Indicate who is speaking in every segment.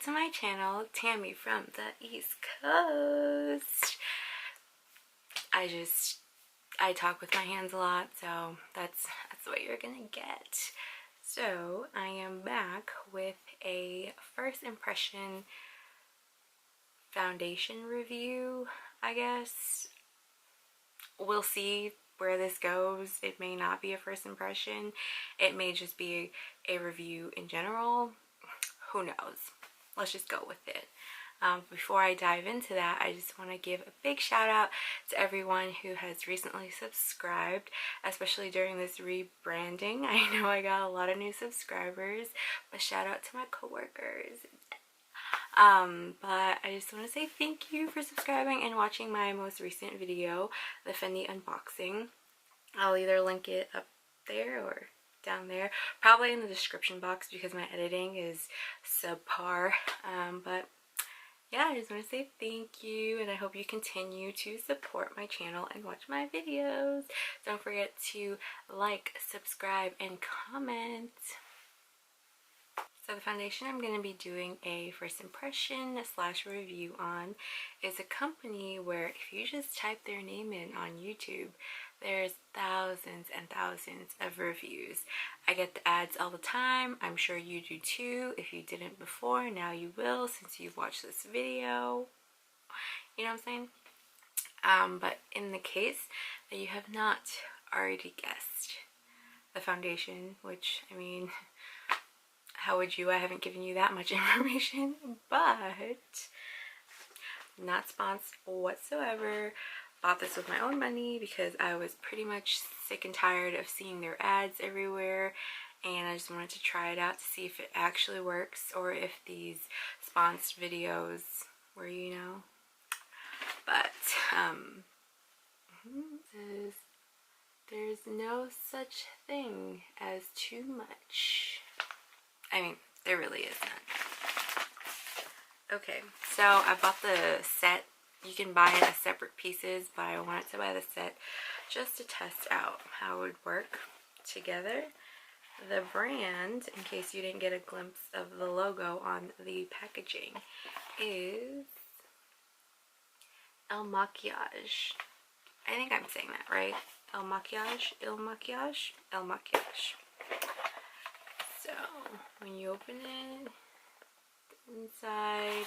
Speaker 1: back to my channel, Tammy from the East Coast. I talk with my hands a lot, so that's what you're gonna get. So I am back with a first impression foundation review, I guess. We'll see where this goes. It may not be a first impression. It may just be a review in general. Who knows? Let's just go with it. Before I dive into that, I just want to give a big shout out to everyone who has recently subscribed, especially during this rebranding. I know I got a lot of new subscribers, but shout out to my coworkers. But I just want to say thank you for subscribing and watching my most recent video, the Fendi unboxing. I'll either link it up there or down there, probably in the description box because my editing is subpar. But yeah, I just want to say thank you, and I hope you continue to support my channel and watch my videos. Don't forget to like, subscribe, and comment. So the foundation I'm going to be doing a first impression / review on is a company where if you just type their name in on YouTube, there's thousands and thousands of reviews. I get the ads all the time. I'm sure you do too. If you didn't before, now you will since you've watched this video. You know what I'm saying? But in the case that you have not already guessed the foundation, which, I mean, how would you? I haven't given you that much information, but not sponsored whatsoever. Bought this with my own money because I was pretty much sick and tired of seeing their ads everywhere, and I just wanted to try it out to see if it actually works or if these sponsored videos were, you know. But there's no such thing as too much. I mean, there really isn't. Okay, so I bought the set. You can buy it as separate pieces, but I wanted to buy the set just to test out how it would work together. The brand, in case you didn't get a glimpse of the logo on the packaging, is IL Makiage. I think I'm saying that right. IL Makiage, IL Makiage, IL Makiage. So when you open it, inside.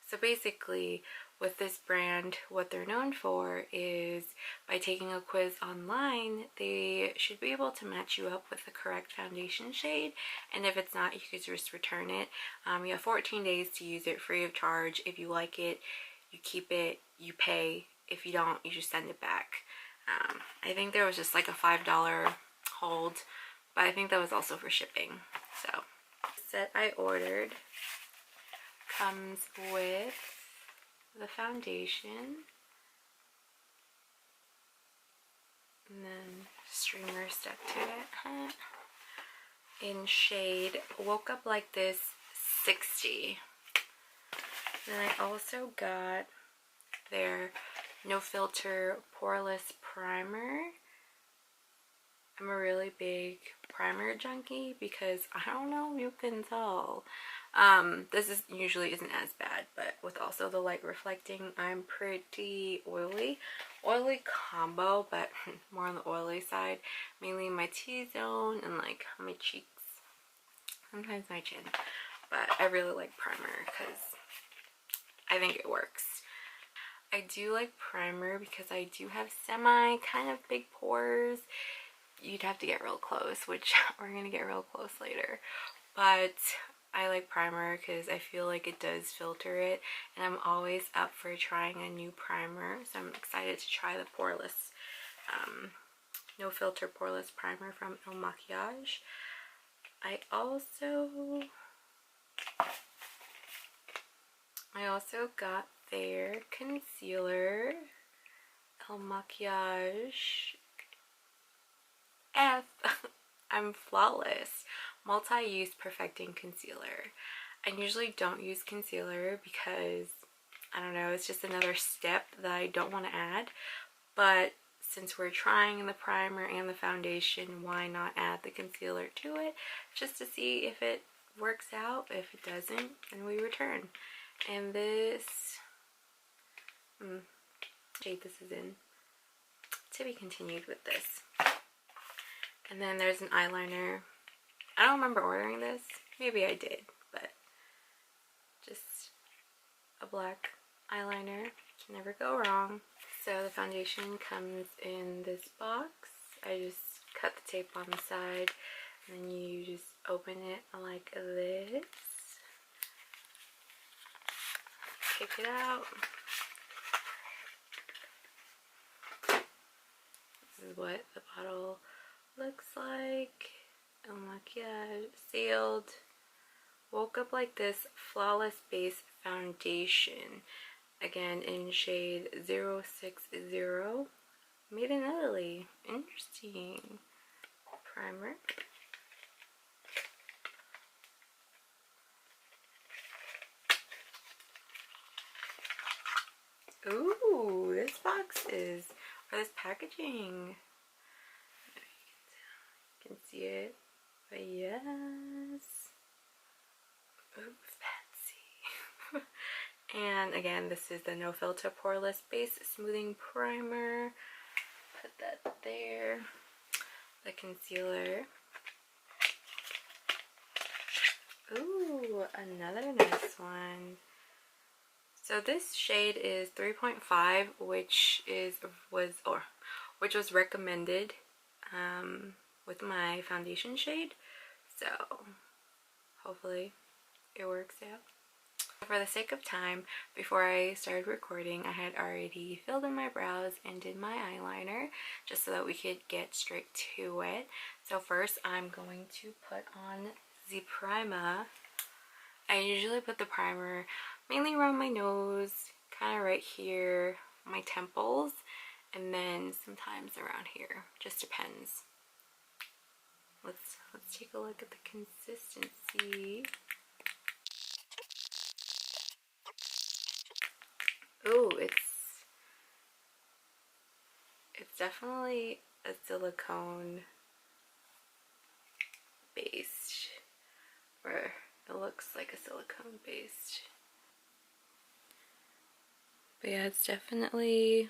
Speaker 1: So basically, with this brand, what they're known for is by taking a quiz online, they should be able to match you up with the correct foundation shade. And if it's not, you could just return it. You have 14 days to use it free of charge. If you like it, you keep it, you pay. If you don't, you just send it back. I think there was just like a $5 hold, but I think that was also for shipping. So the set I ordered comes with the foundation and then streamer stuck to it in shade Woke Up Like This 60. Then I also got their No Filter Poreless primer. I'm a really big primer junkie because I don't know if you can tell. This usually isn't as bad, but with also the light reflecting, I'm pretty oily combo, but more on the oily side, mainly my T-zone and like my cheeks, sometimes my chin. But I really like primer because I think it works. I do like primer because I do have semi kind of big pores. You'd have to get real close, which we're gonna get real close later, but I like primer because I feel like it does filter it, and I'm always up for trying a new primer, so I'm excited to try the Poreless No Filter Poreless primer from IL Makiage. I also got their concealer, IL Makiage F. I'm Flawless Multi-Use Perfecting Concealer. I usually don't use concealer because, I don't know, it's just another step that I don't want to add. But since we're trying the primer and the foundation, why not add the concealer to it just to see if it works out. If it doesn't, then we return. And this shade this is in, to be continued with this. And then there's an eyeliner. I don't remember ordering this. Maybe I did, but just a black eyeliner. Can never go wrong. So the foundation comes in this box. I just cut the tape on the side, and then you just open it like this. Take it out. This is what the bottle looks like. IL Makiage, sealed. Woke Up Like This Flawless Base Foundation. Again, in shade 060. Made in Italy. Interesting. Primer. Ooh, this box is, or this packaging. You can see it, but yes. Ooh, fancy. And again, this is the No Filter Poreless Base Smoothing Primer. Put that there. The concealer. Ooh, another nice one. So this shade is 3.5, which was recommended with my foundation shade. So hopefully it works out. For the sake of time, before I started recording, I had already filled in my brows and did my eyeliner just so that we could get straight to it. So first I'm going to put on the primer. I usually put the primer mainly around my nose, kind of right here, my temples, and then sometimes around here. Just depends. Let's take a look at the consistency. Ooh, it's definitely a silicone based, or it looks like a silicone based. But yeah, it's definitely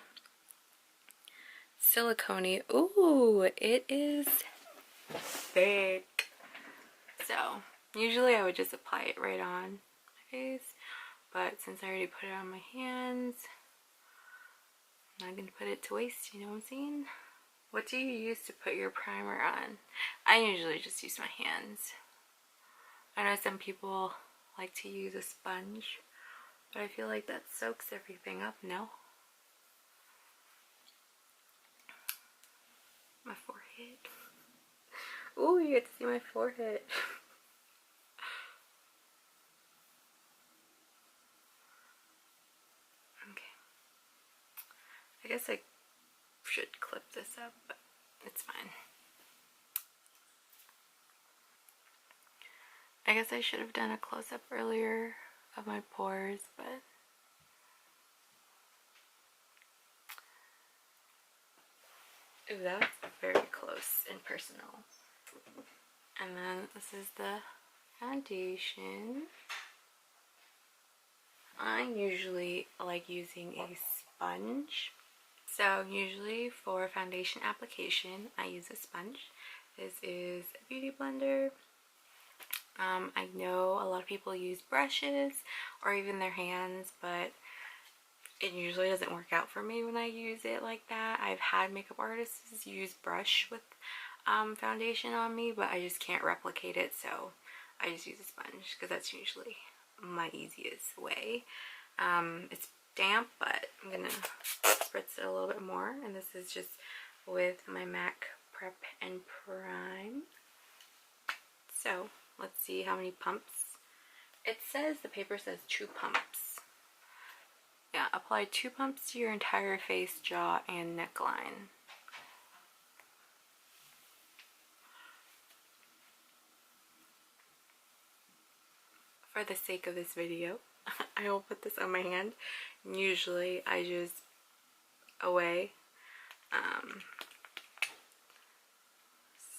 Speaker 1: silicone-y. Ooh, it is thick. So usually I would just apply it right on my face, but since I already put it on my hands, I'm not gonna put it to waste, you know what I'm saying? What do you use to put your primer on? I usually just use my hands. I know some people like to use a sponge, but I feel like that soaks everything up, no? My forehead. Ooh, you get to see my forehead. Okay. I guess I should clip this up, but it's fine. I guess I should have done a close-up earlier of my pores, but ooh, that's very close and personal. And then this is the foundation. I usually like using a sponge. So usually for foundation application, I use a sponge. This is a beauty blender. I know a lot of people use brushes or even their hands, but it usually doesn't work out for me when I use it like that. I've had makeup artists use brush with foundation on me, but I just can't replicate it, so I just use a sponge because that's usually my easiest way. It's damp, but I'm gonna spritz it a little bit more, and this is just with my MAC Prep and Prime. So let's see how many pumps. It says, the paper says 2 pumps. Yeah, apply 2 pumps to your entire face, jaw, and neckline. For the sake of this video, I will put this on my hand. Usually I just away.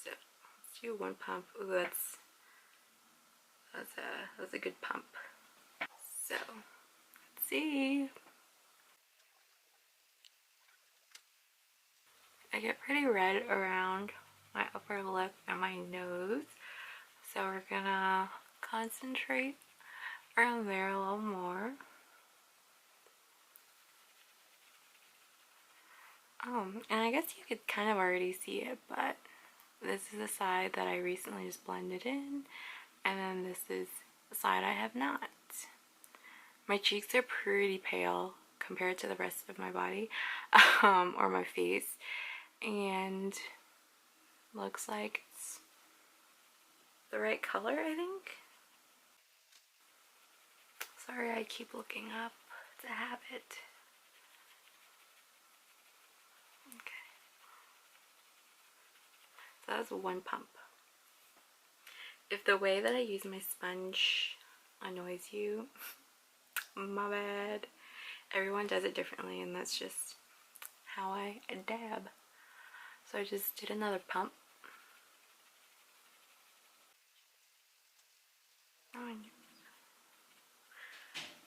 Speaker 1: So let's do 1 pump. Ooh, that's That was a good pump. So let's see. I get pretty red around my upper lip and my nose, so we're gonna concentrate around there a little more. And I guess you could kind of already see it, but this is the side that I recently just blended in, and then this is the side I have not. My cheeks are pretty pale compared to the rest of my body, or my face, and looks like it's the right color, I think. Sorry, I keep looking up. It's a habit. Okay. So that was one pump. If the way that I use my sponge annoys you, my bad. Everyone does it differently, and that's just how I dab. So I just did another pump.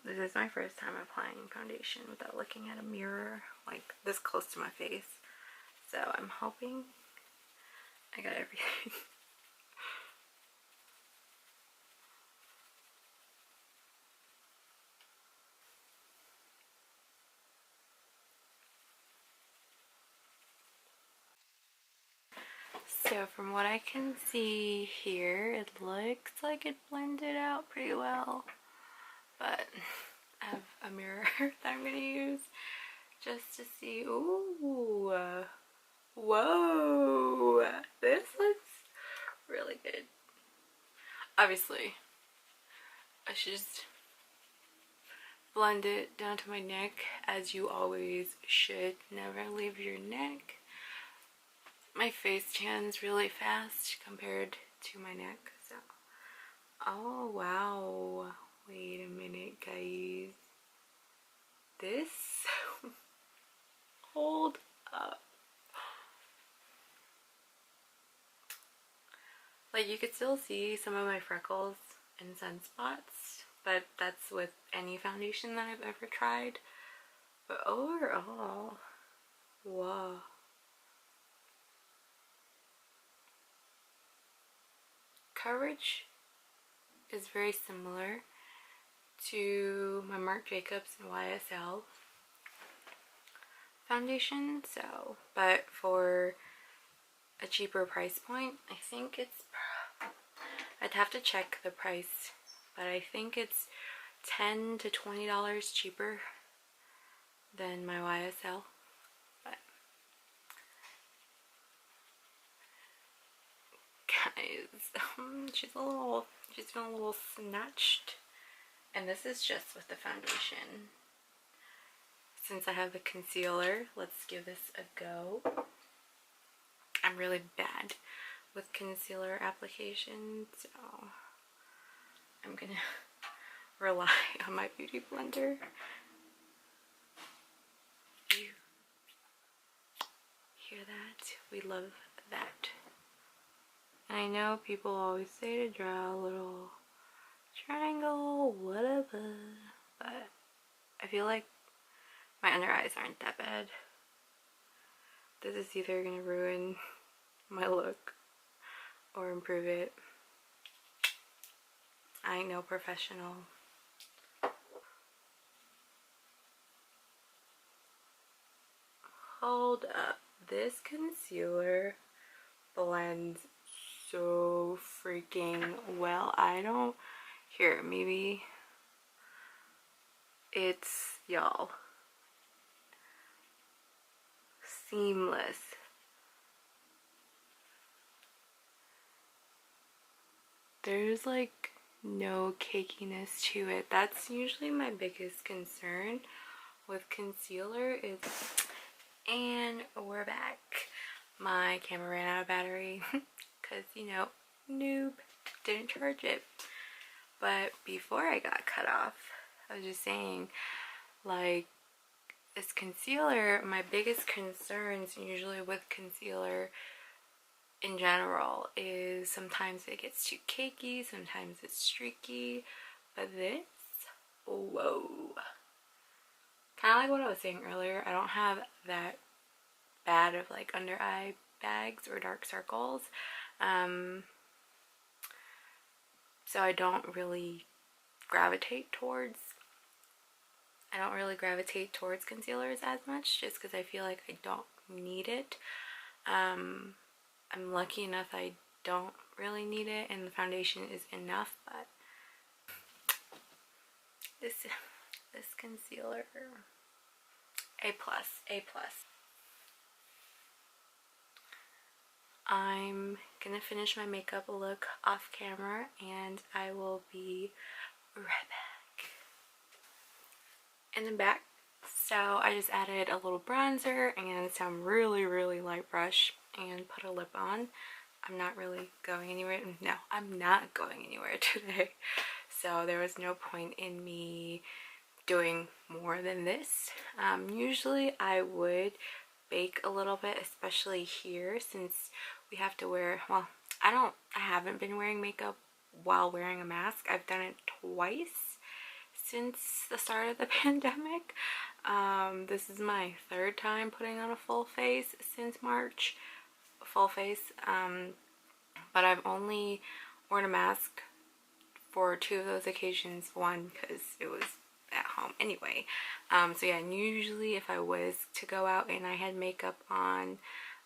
Speaker 1: This is my first time applying foundation without looking at a mirror like this close to my face. So I'm hoping I got everything. So from what I can see here, it looks like it blended out pretty well. But I have a mirror that I'm going to use just to see. Ooh, whoa, this looks really good. Obviously, I should just blend it down to my neck, as you always should. Never leave your neck. My face tans really fast compared to my neck, so. Oh wow, wait a minute guys, this hold up. Like, you could still see some of my freckles and sunspots, but that's with any foundation that I've ever tried. But overall, whoa. Coverage is very similar to my Marc Jacobs and YSL foundation, so, but for a cheaper price point, I think it's, I'd have to check the price, but I think it's $10 to $20 cheaper than my YSL. But guys, she's been a little snatched, and this is just with the foundation. Since I have the concealer, let's give this a go. I'm really bad with concealer application, so I'm gonna rely on my beauty blender. You hear that? We love that. And I know people always say to draw a little triangle, whatever, but I feel like my under eyes aren't that bad. This is either gonna ruin my look or improve it. I ain't no professional. Hold up, this concealer blends so freaking well. I don't, here, maybe it's, y'all, seamless. There's like no cakiness to it. That's usually my biggest concern with concealer is, and we're back. My camera ran out of battery because, you know, noob, didn't charge it. But before I got cut off, I was just saying, like, this concealer, my biggest concerns usually with concealer in general is sometimes it gets too cakey, sometimes it's streaky, but this, whoa. Kind of like what I was saying earlier, I don't have that bad of like under eye bags or dark circles, so I don't really gravitate towards concealers as much, just because I feel like I don't need it. I'm lucky enough I don't really need it, and the foundation is enough. But this concealer, A plus, A plus. I'm gonna finish my makeup look off camera, and I will be right back. And then back. So I just added a little bronzer and some really light brush and put a lip on. I'm not really going anywhere. No, I'm not going anywhere today. So there was no point in me doing more than this. Usually I would bake a little bit, especially here, since we have to wear, well, I haven't been wearing makeup while wearing a mask. I've done it twice since the start of the pandemic. This is my third time putting on a full face since March. Full face. But I've only worn a mask for 2 of those occasions. One because it was at home anyway. So yeah, and usually if I was to go out and I had makeup on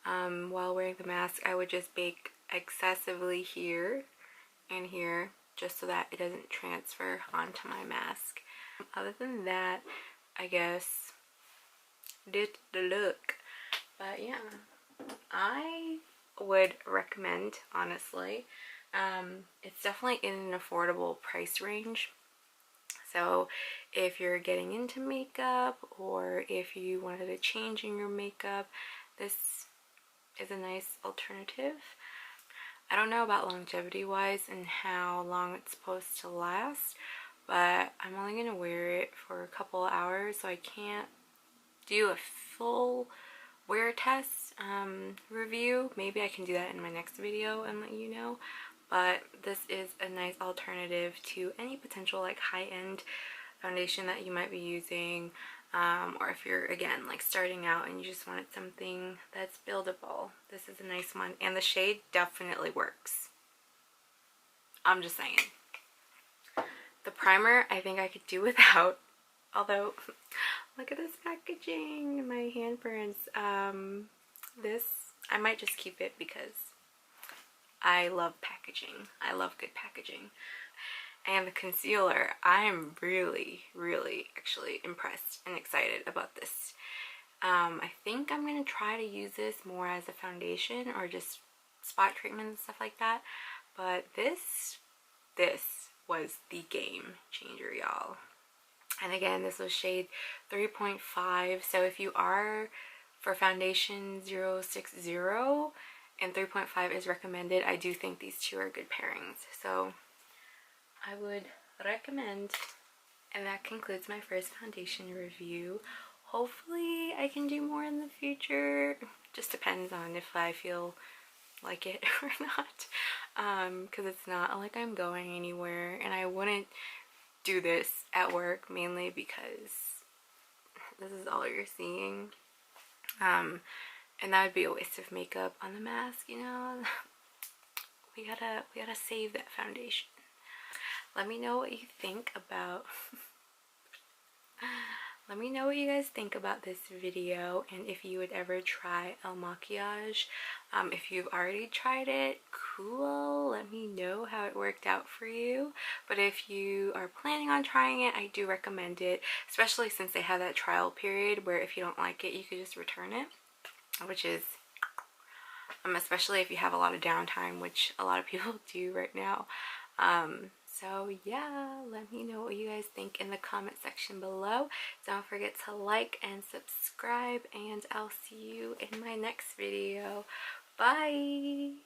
Speaker 1: while wearing the mask, I would just bake excessively here and here, just so that it doesn't transfer onto my mask. Other than that, I guess did the look. But yeah, I would recommend, honestly. It's definitely in an affordable price range. So if you're getting into makeup, or if you wanted a change in your makeup, this is a nice alternative. I don't know about longevity wise and how long it's supposed to last, but I'm only going to wear it for a couple hours, so I can't do a full wear test review. Maybe I can do that in my next video and let you know. But this is a nice alternative to any potential like high-end foundation that you might be using, or if you're, again, like starting out and you just wanted something that's buildable. This is a nice one, and the shade definitely works. I'm just saying. The primer I think I could do without, although look at this packaging, my handprints. This, I might just keep it because I love packaging. I love good packaging. And the concealer, I'm really actually impressed and excited about this. I think I'm going to try to use this more as a foundation or just spot treatment and stuff like that. But this was the game changer, y'all. And again, this was shade 3.5. So if you are for foundation 060 and 3.5 is recommended, I do think these two are good pairings. So I would recommend. And that concludes my first foundation review. Hopefully I can do more in the future. Just depends on if I feel like it or not. Because it's not like I'm going anywhere, and I wouldn't do this at work mainly because this is all you're seeing. And that would be a waste of makeup on the mask, you know. We gotta save that foundation. Let me know what you think about let me know what you guys think about this video, and if you would ever try IL Makiage. If you've already tried it, cool, let me know how it worked out for you. But if you are planning on trying it, I do recommend it, especially since they have that trial period where if you don't like it, you could just return it, which is especially if you have a lot of downtime, which a lot of people do right now. So yeah, let me know what you guys think in the comment section below. Don't forget to like and subscribe, and I'll see you in my next video. Bye!